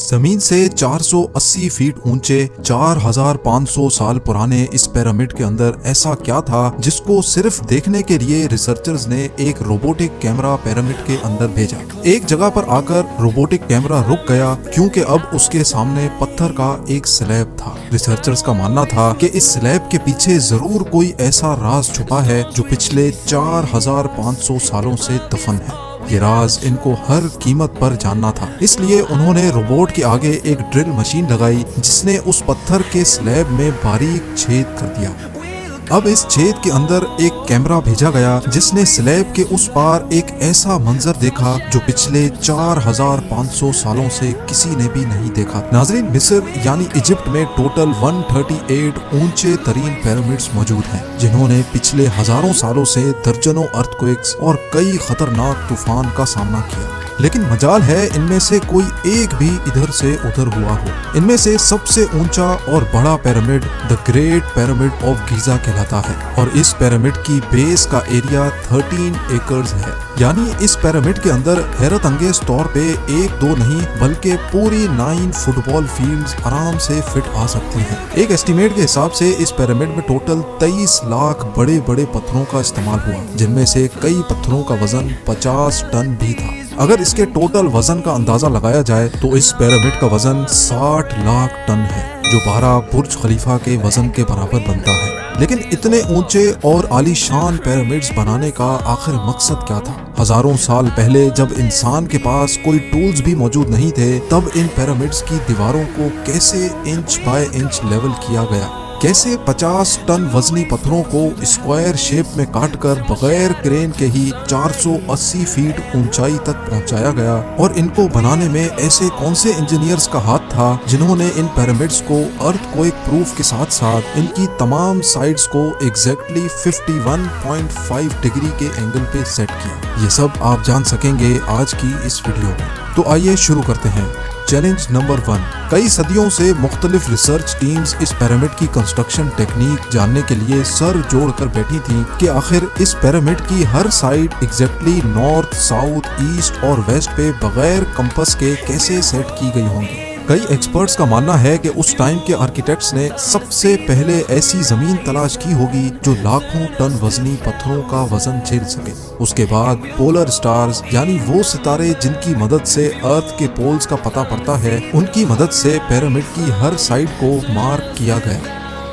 जमीन से 480 फीट ऊंचे 4500 साल पुराने इस पिरामिड के अंदर ऐसा क्या था जिसको सिर्फ देखने के लिए रिसर्चर्स ने एक रोबोटिक कैमरा पिरामिड के अंदर भेजा। एक जगह पर आकर रोबोटिक कैमरा रुक गया क्योंकि अब उसके सामने पत्थर का एक स्लैब था। रिसर्चर्स का मानना था कि इस स्लैब के पीछे जरूर कोई ऐसा राज छुपा है जो पिछले 4500 सालों से दफन है। ये राज इनको हर कीमत पर जानना था, इसलिए उन्होंने रोबोट के आगे एक ड्रिल मशीन लगाई जिसने उस पत्थर के स्लैब में बारीक छेद कर दिया। अब इस छेद के अंदर एक कैमरा भेजा गया जिसने स्लैब के उस पार एक ऐसा मंजर देखा जो पिछले 4500 सालों से किसी ने भी नहीं देखा। नाज़रीन, मिस्र यानी इजिप्ट में टोटल 138 ऊंचे तरीन पिरामिड्स मौजूद हैं जिन्होंने पिछले हजारों सालों से दर्जनों अर्थक्वेक्स और कई खतरनाक तूफान का सामना किया। लेकिन मजाल है इनमें से कोई एक भी इधर से उधर हुआ हो। इनमें से सबसे ऊंचा और बड़ा pyramid the great pyramid of Giza कहलाता है और इस पिरामिड की बेस का एरिया 13 एकड़ है। यानी इस पिरामिड के अंदर हैरत अंगेज तौर पे एक दो नहीं बल्कि पूरी 9 फुटबॉल फील्ड्स आराम से फिट आ सकती हैं। एक एस्टीमेट के हिसाब से इस पिरामिड में टोटल 23 लाख बड़े बड़े पत्थरों का इस्तेमाल हुआ, जिनमें से कई पत्थरों का वजन 50 टन भी था। अगर इसके टोटल वजन का अंदाजा लगाया जाए तो इस पिरामिड का वजन 60 लाख टन है, जो 12 बुर्ज खलीफा के वजन के बराबर बनता है। लेकिन इतने ऊंचे और आलीशान पिरामिड्स बनाने का आखिर मकसद क्या था? हजारों साल पहले जब इंसान के पास कोई टूल्स भी मौजूद नहीं थे, तब इन पिरामिड्स की दीवारों को कैसे इंच बाय इंच लेवल किया गया? कैसे 50 टन वजनी पत्थरों को स्क्वायर शेप में काटकर बगैर क्रेन के ही 480 फीट ऊंचाई तक पहुंचाया गया? और इनको बनाने में ऐसे कौन से इंजीनियर्स का हाथ था जिन्होंने इन पिरामिड्स को अर्थक्वेक प्रूफ के साथ साथ इनकी तमाम साइड्स को एग्जैक्टली 51.5 डिग्री के एंगल पे सेट किया? ये सब आप जान सकेंगे आज की इस वीडियो में। तो आइए शुरू करते हैं। Challenge number 1। कई सदियों से मुख्तलिफ रिसर्च टीम्स इस पिरामिड की कंस्ट्रक्शन टेक्निक जानने के लिए सर जोड़ कर बैठी थी कि आखिर इस पिरामिड की हर side exactly north, south, east और वेस्ट पे बगैर कंपास के कैसे सेट की गई होंगी। कई एक्सपर्ट्स का मानना है कि उस टाइम के आर्किटेक्ट्स ने सबसे पहले ऐसी जमीन तलाश की होगी जो लाखों टन वजनी पत्थरों का वजन झेल सके। उसके बाद पोलर स्टार्स यानी वो सितारे जिनकी मदद से अर्थ के पोल्स का पता पड़ता है, उनकी मदद से पिरामिड की हर साइड को मार्क किया गया।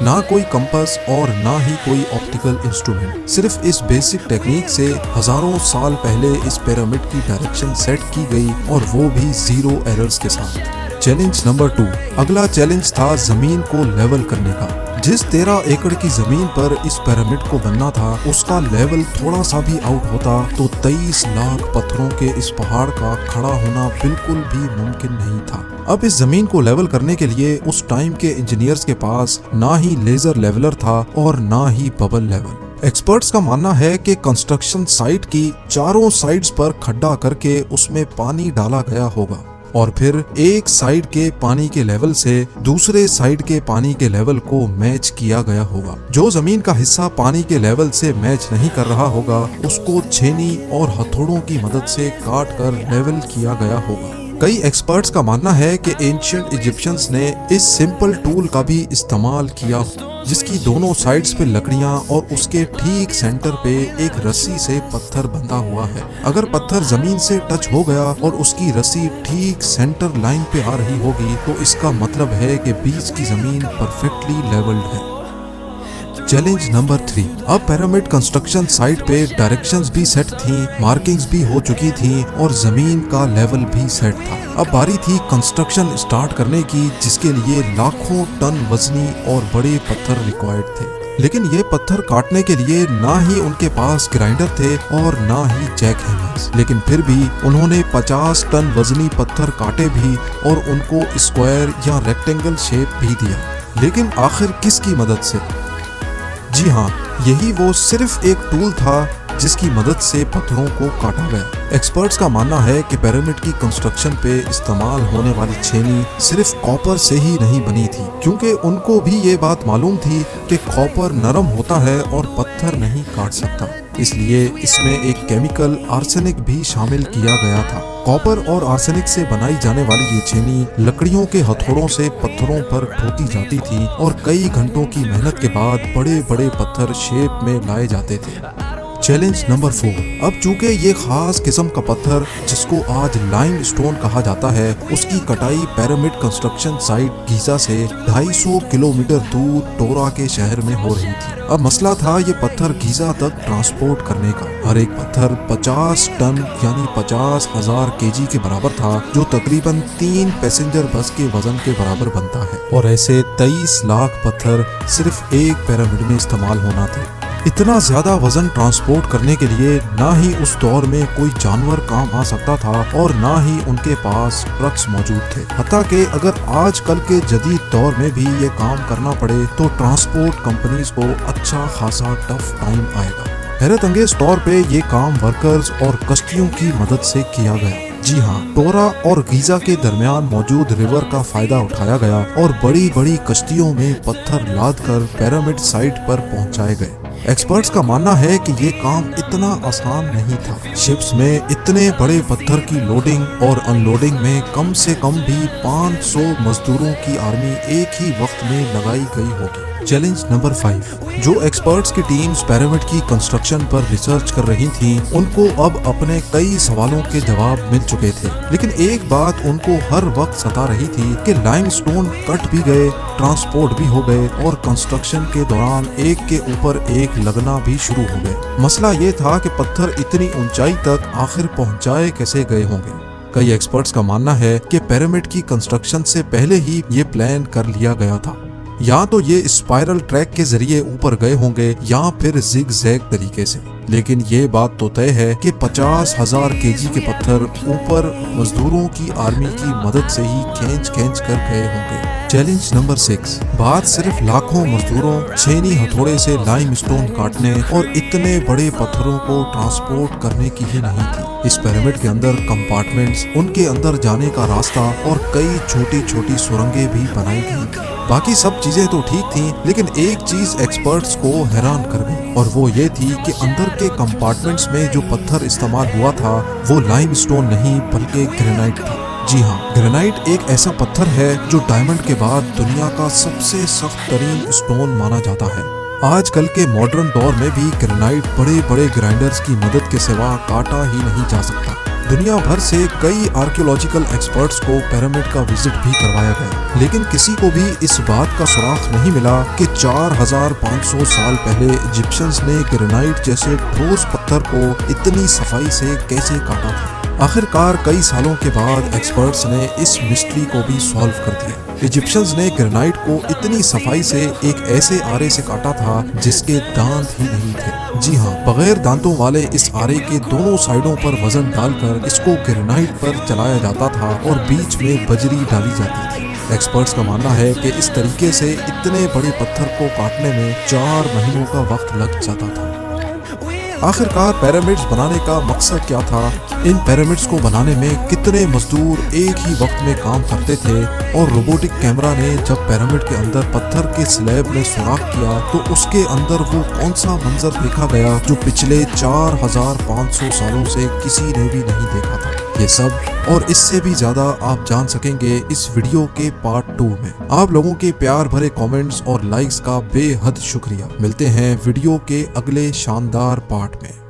ना कोई कंपास और ना ही कोई ऑप्टिकल इंस्ट्रूमेंट, सिर्फ इस बेसिक टेक्निक से हजारों साल पहले इस पिरामिड की डायरेक्शन सेट की गई और वो भी 0 एरर्स के साथ। Challenge number 2। अगला चैलेंज था जमीन को लेवल करने का। जिस 13 एकड़ की जमीन पर इस पिरामिड को बनना था, उसका लेवल थोड़ा सा भी आउट होता तो 23 लाख पत्थरों के इस पहाड़ का खड़ा होना बिल्कुल भी मुमकिन नहीं था। अब इस जमीन को लेवल करने के लिए उस टाइम के इंजीनियर्स के पास ना ही लेजर लेवलर था और ना ही बबल लेवल। एक्सपर्ट्स का मानना है कि कंस्ट्रक्शन साइट की चारों साइड्स पर खड्डा करके उसमें पानी डाला गया होगा और फिर एक साइड के पानी के लेवल से दूसरे साइड के पानी के लेवल को मैच किया गया होगा। जो जमीन का हिस्सा पानी के लेवल से मैच नहीं कर रहा होगा, उसको छेनी और हथौड़ों की मदद से काट कर लेवल किया गया होगा। कई एक्सपर्ट्स का मानना है कि एंशिएंट इजिप्शियंस ने इस सिंपल टूल का भी इस्तेमाल किया, जिसकी दोनों साइड्स पे लकड़ियां और उसके ठीक सेंटर पे एक रस्सी से पत्थर बंधा हुआ है। अगर पत्थर जमीन से टच हो गया और उसकी रस्सी ठीक सेंटर लाइन पे आ रही होगी तो इसका मतलब है कि बीच की जमीन परफेक्टली लेवल्ड है। Challenge number 3। अब पिरामिड कंस्ट्रक्शन साइट पे डायरेक्शंस भी सेट थी, मार्किंग्स भी हो चुकी थी और जमीन का लेवल भी सेट था। अब बारी थी कंस्ट्रक्शन स्टार्ट करने की, जिसके लिए लाखों टन वजनी और बड़े पत्थर रिक्वायर्ड थे। लेकिन ये पत्थर काटने के लिए ना ही उनके पास ग्राइंडर थे और ना ही जैक हैमर्स। लेकिन फिर भी उन्होंने 50 टन वजनी पत्थर काटे भी और उनको स्क्वायर या रेक्टेंगल शेप भी दिया। लेकिन आखिर किसकी मदद से? जी हाँ, यही वो सिर्फ एक टूल था जिसकी मदद से पत्थरों को काटा गया। एक्सपर्ट्स का मानना है कि पिरामिड की कंस्ट्रक्शन पे इस्तेमाल होने वाली छेनी सिर्फ कॉपर से ही नहीं बनी थी, क्योंकि उनको भी ये बात मालूम थी कि कॉपर नरम होता है और पत्थर नहीं काट सकता। इसलिए इसमें एक केमिकल आर्सेनिक भी शामिल किया गया था। कॉपर और आर्सेनिक से बनाई जाने वाली ये छेनी लकड़ियों के हथौड़ों से पत्थरों पर ठोकी जाती थी और कई घंटों की मेहनत के बाद बड़े बड़े पत्थर शेप में लाए जाते थे। Challenge number 4। अब चूंकि ये खास किस्म का पत्थर जिसको आज लाइम स्टोन कहा जाता है, उसकी कटाई पिरामिड कंस्ट्रक्शन साइट गीजा से 250 किलोमीटर दूर टोरा के शहर में हो रही थी। अब मसला था ये पत्थर गीजा तक ट्रांसपोर्ट करने का। हर एक पत्थर 50 टन यानी 50,000 केजी के बराबर था, जो तकरीबन 3 पैसेंजर बस के वजन के बराबर बनता है। और ऐसे 23 लाख पत्थर सिर्फ एक पिरामिड में इस्तेमाल होना थे। इतना ज्यादा वजन ट्रांसपोर्ट करने के लिए ना ही उस दौर में कोई जानवर काम आ सकता था और ना ही उनके पास ट्रक्स मौजूद थे। हत्ता कि अगर आजकल के जदीद दौर में भी ये काम करना पड़े तो ट्रांसपोर्ट कंपनीज को अच्छा खासा टफ टाइम आएगा। हैरत अंगेज तौर पे ये काम वर्कर्स और कश्तियों की मदद से किया गया। जी हाँ, टोरा और गीजा के दरमियान मौजूद रिवर का फायदा उठाया गया और बड़ी बड़ी कश्तियों में पत्थर लाद कर पिरामिड साइट पर पहुंचाए गए। एक्सपर्ट्स का मानना है कि ये काम इतना आसान नहीं था। शिप्स में इतने बड़े पत्थर की लोडिंग और अनलोडिंग में कम से कम भी 500 मजदूरों की आर्मी एक ही वक्त में लगाई गई होगी। Challenge number 5। जो एक्सपर्ट्स की टीम्स पिरामिड की कंस्ट्रक्शन पर रिसर्च कर रही थीं, उनको अब अपने कई सवालों के जवाब मिल चुके थे, लेकिन एक बात उनको हर वक्त सता रही थी कि लाइमस्टोन कट भी गए, ट्रांसपोर्ट भी हो गए और कंस्ट्रक्शन के दौरान एक के ऊपर एक लगना भी शुरू हो गए। मसला ये था कि पत्थर इतनी ऊंचाई तक आखिर पहुंचाए कैसे गए होंगे। कई एक्सपर्ट्स का मानना है कि पिरामिड की कंस्ट्रक्शन से पहले ही ये प्लान कर लिया गया था। या तो ये स्पाइरल ट्रैक के जरिए ऊपर गए होंगे या फिर जिग जैग तरीके से, लेकिन ये बात तो तय है कि 50,000 केजी के पत्थर ऊपर मजदूरों की आर्मी की मदद से ही खींच कर गए होंगे। Challenge number 6। बात सिर्फ लाखों मजदूरों छेनी हथौड़े से लाइमस्टोन काटने और इतने बड़े पत्थरों को ट्रांसपोर्ट करने की ही नहीं थी। इस पिरामिड के अंदर कंपार्टमेंट्स, उनके अंदर जाने का रास्ता और कई छोटी छोटी सुरंगें भी बनाई गई थी। बाकी सब चीजें तो ठीक थी, लेकिन एक चीज एक्सपर्ट्स को हैरान कर गई और वो ये थी कि अंदर के कंपार्टमेंट्स में जो पत्थर इस्तेमाल हुआ था वो लाइमस्टोन नहीं बल्कि ग्रेनाइट था। जी हाँ, ग्रेनाइट एक ऐसा पत्थर है जो डायमंड के बाद दुनिया का सबसे सख्त तरीन स्टोन माना जाता है। आजकल के मॉडर्न दौर में भी ग्रेनाइट बड़े बड़े ग्राइंडर्स की मदद के सिवा काटा ही नहीं जा सकता। दुनिया भर से कई आर्कियोलॉजिकल एक्सपर्ट्स को पिरामिड का विजिट भी करवाया गया, लेकिन किसी को भी इस बात का सुराग नहीं मिला कि 4500 साल पहले इजिप्शियंस ने ग्रेनाइट जैसे ठोस पत्थर को इतनी सफाई से कैसे काटा था। आखिरकार कई सालों के बाद एक्सपर्ट्स ने इस मिस्ट्री को भी सॉल्व कर दिया। इजिप्शियंस ने ग्रेनाइट को इतनी सफाई से एक ऐसे आरे से काटा था जिसके दांत ही नहीं थे। जी हाँ, बगैर दांतों वाले इस आरे के दोनों साइडों पर वजन डालकर इसको ग्रेनाइट पर चलाया जाता था और बीच में बजरी डाली जाती थी। एक्सपर्ट्स का मानना है कि इस तरीके से इतने बड़े पत्थर को काटने में 4 महीनों का वक्त लग जाता था। आखिरकार पिरामिड्स बनाने का मकसद क्या था? इन पिरामिड्स को बनाने में कितने मजदूर एक ही वक्त में काम करते थे? और रोबोटिक कैमरा ने जब पिरामिड के अंदर पत्थर के स्लैब में सुराख किया तो उसके अंदर वो कौन सा मंजर देखा गया जो पिछले 4500 सालों से किसी ने भी नहीं देखा था? ये सब और इससे भी ज्यादा आप जान सकेंगे इस वीडियो के पार्ट 2 में। आप लोगों के प्यार भरे कमेंट्स और लाइक्स का बेहद शुक्रिया। मिलते हैं वीडियो के अगले शानदार पार्ट में।